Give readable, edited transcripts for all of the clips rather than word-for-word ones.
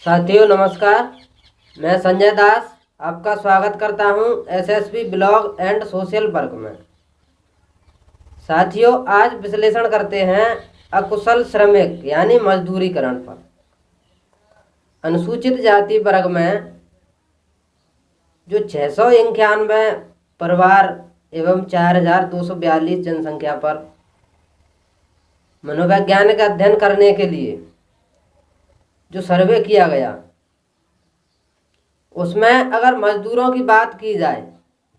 साथियों नमस्कार। मैं संजय दास आपका स्वागत करता हूं SSB blog and social work में। साथियों आज विश्लेषण करते हैं अकुशल श्रमिक यानी मजदूरीकरण पर। अनुसूचित जाति वर्ग में जो 691 परिवार एवं 4242 जनसंख्या पर मनोवैज्ञानिक अध्ययन करने के लिए जो सर्वे किया गया, उसमें अगर मजदूरों की बात की जाए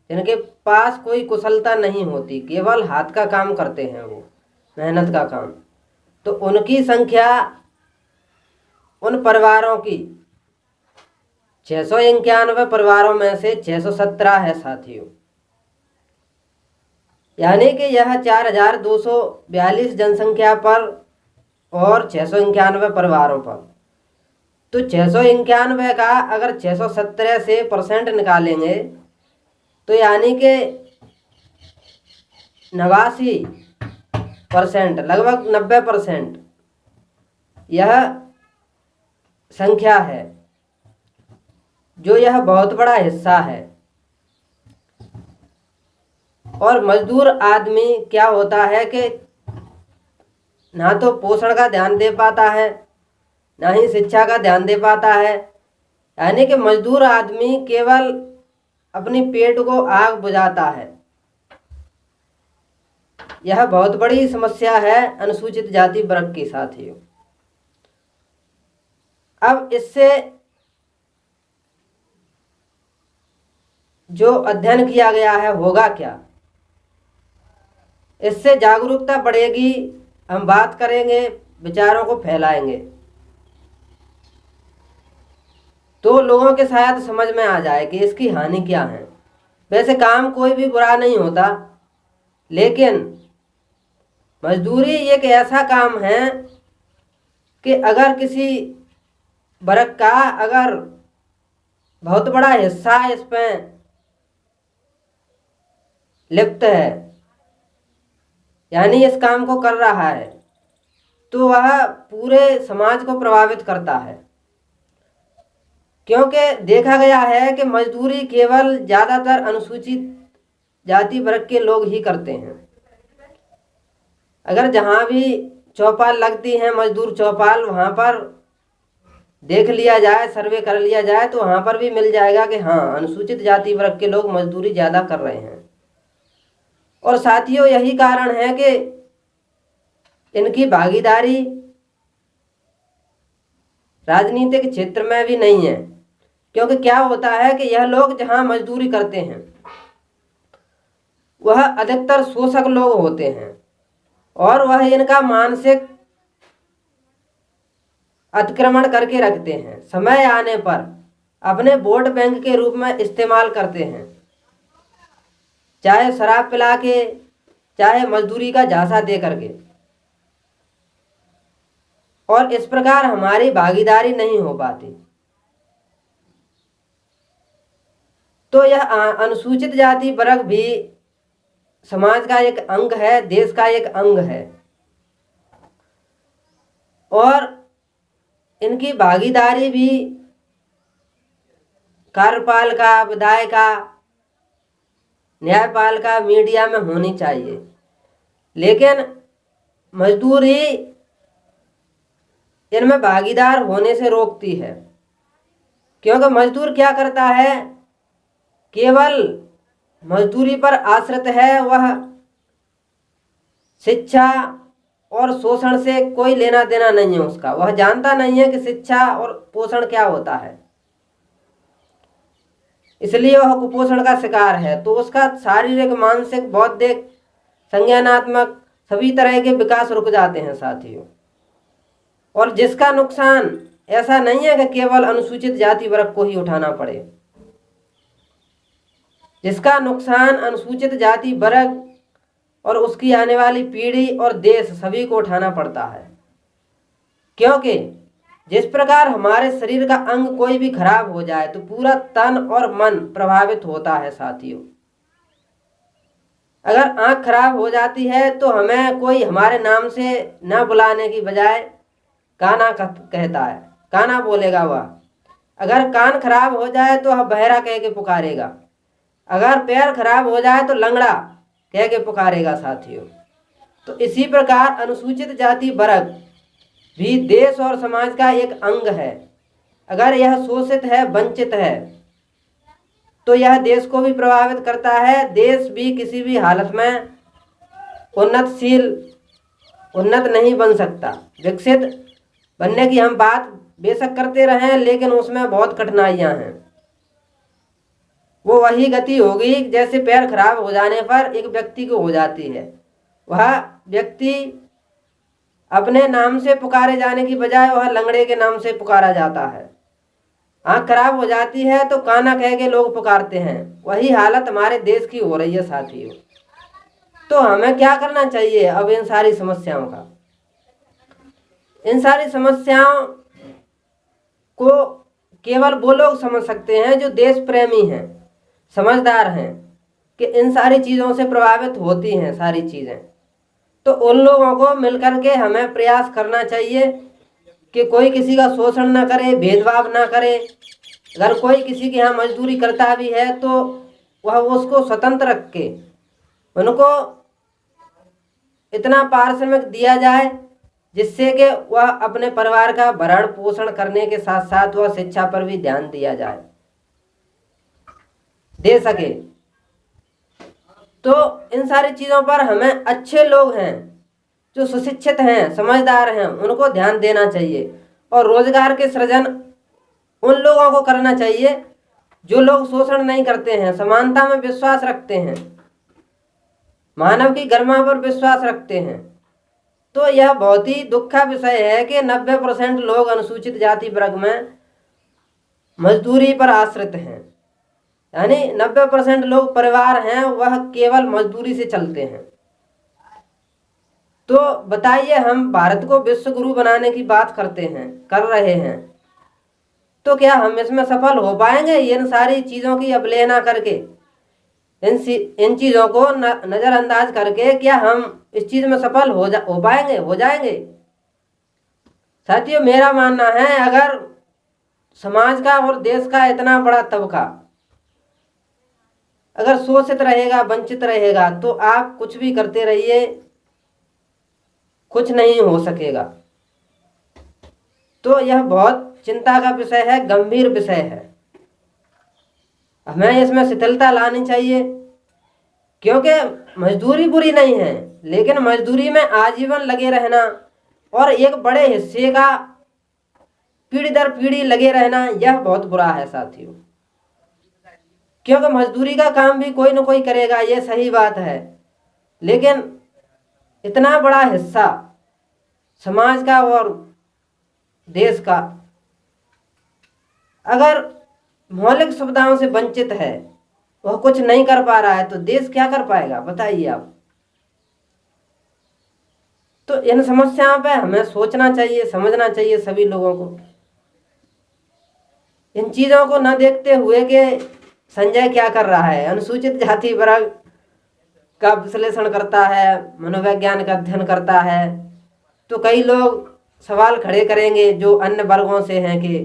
जिनके पास कोई कुशलता नहीं होती, केवल हाथ का काम करते हैं, वो मेहनत का काम, तो उनकी संख्या उन परिवारों की 691 परिवारों में से 617 है साथियों। यानी कि यह 4242 जनसंख्या पर और 691 परिवारों पर, तो 691 का अगर 617 से परसेंट निकालेंगे तो यानी कि 89%, लगभग 90% यह संख्या है, जो यह बहुत बड़ा हिस्सा है। और मजदूर आदमी क्या होता है कि ना तो पोषण का ध्यान दे पाता है, ना ही शिक्षा का ध्यान दे पाता है। यानी कि मजदूर आदमी केवल अपनी पेट को आग बुझाता है। यह बहुत बड़ी समस्या है अनुसूचित जाति वर्ग की साथियों। अब इससे जो अध्ययन किया गया है होगा क्या, इससे जागरूकता बढ़ेगी, हम बात करेंगे, विचारों को फैलाएंगे तो लोगों के शायद समझ में आ जाए कि इसकी हानि क्या है। वैसे काम कोई भी बुरा नहीं होता, लेकिन मजदूरी एक ऐसा काम है कि अगर किसी वर्ग का अगर बहुत बड़ा हिस्सा इसमें लिप्त है, यानी इस काम को कर रहा है, तो वह पूरे समाज को प्रभावित करता है। क्योंकि देखा गया है कि मजदूरी केवल ज़्यादातर अनुसूचित जाति वर्ग के लोग ही करते हैं। अगर जहाँ भी चौपाल लगती हैं, मजदूर चौपाल, वहाँ पर देख लिया जाए, सर्वे कर लिया जाए, तो वहाँ पर भी मिल जाएगा कि हाँ, अनुसूचित जाति वर्ग के लोग मजदूरी ज़्यादा कर रहे हैं। और साथियों यही कारण है कि इनकी भागीदारी राजनीतिक क्षेत्र में भी नहीं है। क्योंकि क्या होता है कि यह लोग जहाँ मजदूरी करते हैं वह अधिकतर शोषक लोग होते हैं और वह इनका मानसिक अतिक्रमण करके रखते हैं। समय आने पर अपने वोट बैंक के रूप में इस्तेमाल करते हैं, चाहे शराब पिला के, चाहे मजदूरी का झांसा दे करके। और इस प्रकार हमारी भागीदारी नहीं हो पाती। तो यह अनुसूचित जाति वर्ग भी समाज का एक अंग है, देश का एक अंग है, और इनकी भागीदारी भी कार्यपालिका, विधायिका, न्यायपालिका, मीडिया में होनी चाहिए। लेकिन मजदूरी इनमें भागीदार होने से रोकती है। क्योंकि मजदूर क्या करता है, केवल मजदूरी पर आश्रित है। वह शिक्षा और शोषण से कोई लेना देना नहीं है उसका। वह जानता नहीं है कि शिक्षा और पोषण क्या होता है, इसलिए वह कुपोषण का शिकार है। तो उसका शारीरिक, मानसिक, बौद्धिक, संज्ञानात्मक सभी तरह के विकास रुक जाते हैं साथियों। और जिसका नुकसान ऐसा नहीं है कि केवल अनुसूचित जाति वर्ग को ही उठाना पड़े, जिसका नुकसान अनुसूचित जाति वर्ग और उसकी आने वाली पीढ़ी और देश सभी को उठाना पड़ता है। क्योंकि जिस प्रकार हमारे शरीर का अंग कोई भी खराब हो जाए तो पूरा तन और मन प्रभावित होता है साथियों। अगर आंख खराब हो जाती है तो हमें कोई हमारे नाम से न बुलाने की बजाय काना कहता है, काना बोलेगा वह। अगर कान खराब हो जाए तो वह बहरा कह के पुकारेगा। अगर पैर खराब हो जाए तो लंगड़ा कह के पुकारेगा साथियों। तो इसी प्रकार अनुसूचित जाति वर्ग भी देश और समाज का एक अंग है। अगर यह शोषित है, वंचित है, तो यह देश को भी प्रभावित करता है। देश भी किसी भी हालत में उन्नत नहीं बन सकता। विकसित बनने की हम बात बेशक करते रहें, लेकिन उसमें बहुत कठिनाइयां हैं। वो वही गति होगी जैसे पैर खराब हो जाने पर एक व्यक्ति को हो जाती है। वह व्यक्ति अपने नाम से पुकारे जाने की बजाय वह लंगड़े के नाम से पुकारा जाता है। आँख खराब हो जाती है तो काना कह के लोग पुकारते हैं। वही हालत हमारे देश की हो रही है साथियों। तो हमें क्या करना चाहिए अब इन सारी समस्याओं का? इन सारी समस्याओं को केवल वो लोग समझ सकते हैं जो देश प्रेमी हैं, समझदार हैं कि इन सारी चीज़ों से प्रभावित होती हैं सारी चीज़ें। तो उन लोगों को मिलकर के हमें प्रयास करना चाहिए कि कोई किसी का शोषण ना करे, भेदभाव ना करे। अगर कोई किसी के यहाँ मजदूरी करता भी है तो वह उसको स्वतंत्र रख के उनको इतना पारिश्रमिक दिया जाए जिससे कि वह अपने परिवार का भरण पोषण करने के साथ साथ वह शिक्षा पर भी ध्यान दे सके। तो इन सारी चीज़ों पर हमें अच्छे लोग हैं जो सुशिक्षित हैं, समझदार हैं, उनको ध्यान देना चाहिए। और रोजगार के सृजन उन लोगों को करना चाहिए जो लोग शोषण नहीं करते हैं, समानता में विश्वास रखते हैं, मानव की गरिमा पर विश्वास रखते हैं। तो यह बहुत ही दुख का विषय है कि 90% लोग अनुसूचित जाति वर्ग में मजदूरी पर आश्रित हैं। यानी 90% लोग परिवार हैं वह केवल मजदूरी से चलते हैं। तो बताइए, हम भारत को विश्व गुरु बनाने की बात कर रहे हैं, तो क्या हम इसमें सफल हो पाएंगे? इन सारी चीज़ों की अवहेलना करके, इन चीज़ों को नज़रअंदाज करके क्या हम इस चीज़ में सफल हो पाएंगे, हो जाएंगे? साथियों, मेरा मानना है अगर समाज का और देश का इतना बड़ा तबका अगर शोषित रहेगा, वंचित रहेगा, तो आप कुछ भी करते रहिए, कुछ नहीं हो सकेगा। तो यह बहुत चिंता का विषय है, गंभीर विषय है। हमें इसमें शिथिलता लानी चाहिए, क्योंकि मजदूरी बुरी नहीं है, लेकिन मजदूरी में आजीवन लगे रहना और एक बड़े हिस्से का पीढ़ी दर पीढ़ी लगे रहना, यह बहुत बुरा है साथियों। क्योंकि मजदूरी का काम भी कोई न कोई करेगा, ये सही बात है, लेकिन इतना बड़ा हिस्सा समाज का और देश का अगर मौलिक सुविधाओं से वंचित है, वह कुछ नहीं कर पा रहा है, तो देश क्या कर पाएगा? बताइए आप। तो इन समस्याओं पे हमें सोचना चाहिए, समझना चाहिए सभी लोगों को। इन चीज़ों को न देखते हुए कि संजय क्या कर रहा है, अनुसूचित जाति वर्ग का विश्लेषण करता है, मनोविज्ञान का अध्ययन करता है, तो कई लोग सवाल खड़े करेंगे जो अन्य वर्गों से हैं कि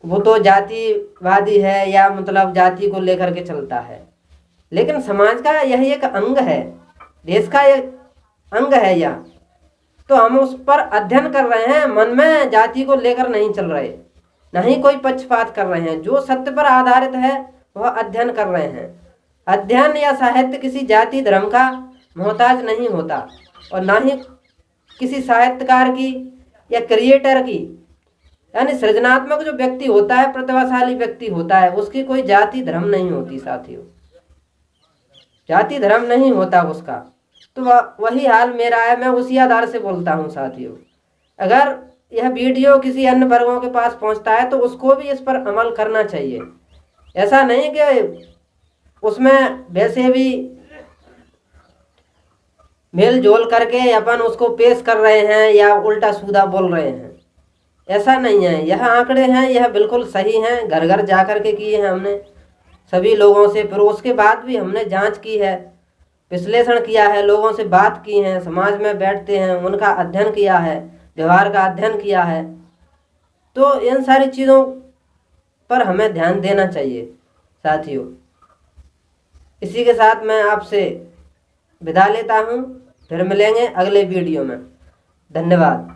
वो तो जातिवादी है या मतलब जाति को लेकर के चलता है। लेकिन समाज का यह एक अंग है, देश का एक अंग है यह। तो हम उस पर अध्ययन कर रहे हैं, मन में जाति को लेकर नहीं चल रहे, नहीं कोई पक्षपात कर रहे हैं। जो सत्य पर आधारित है वह अध्ययन कर रहे हैं। अध्ययन या साहित्य किसी जाति धर्म का मोहताज नहीं होता, और ना ही किसी साहित्यकार की या क्रिएटर की, यानी सृजनात्मक जो व्यक्ति होता है, प्रतिभाशाली व्यक्ति होता है, उसकी कोई जाति धर्म नहीं होती साथियों, जाति धर्म नहीं होता उसका। तो वही हाल मेरा है, मैं उसी आधार से बोलता हूँ साथियों। अगर यह वीडियो किसी अन्य वर्गों के पास पहुँचता है तो उसको भी इस पर अमल करना चाहिए। ऐसा नहीं कि उसमें वैसे भी मेल जोल करके अपन उसको पेश कर रहे हैं या उल्टा सीधा बोल रहे हैं, ऐसा नहीं है। यह आंकड़े हैं, यह बिल्कुल सही हैं, घर घर जा कर के किए हैं हमने सभी लोगों से। फिर उसके बाद भी हमने जांच की है, विश्लेषण किया है, लोगों से बात की है, समाज में बैठते हैं, उनका अध्ययन किया है, व्यवहार का अध्ययन किया है। तो इन सारी चीज़ों पर हमें ध्यान देना चाहिए साथियों। इसी के साथ मैं आपसे विदा लेता हूँ, फिर मिलेंगे अगले वीडियो में। धन्यवाद।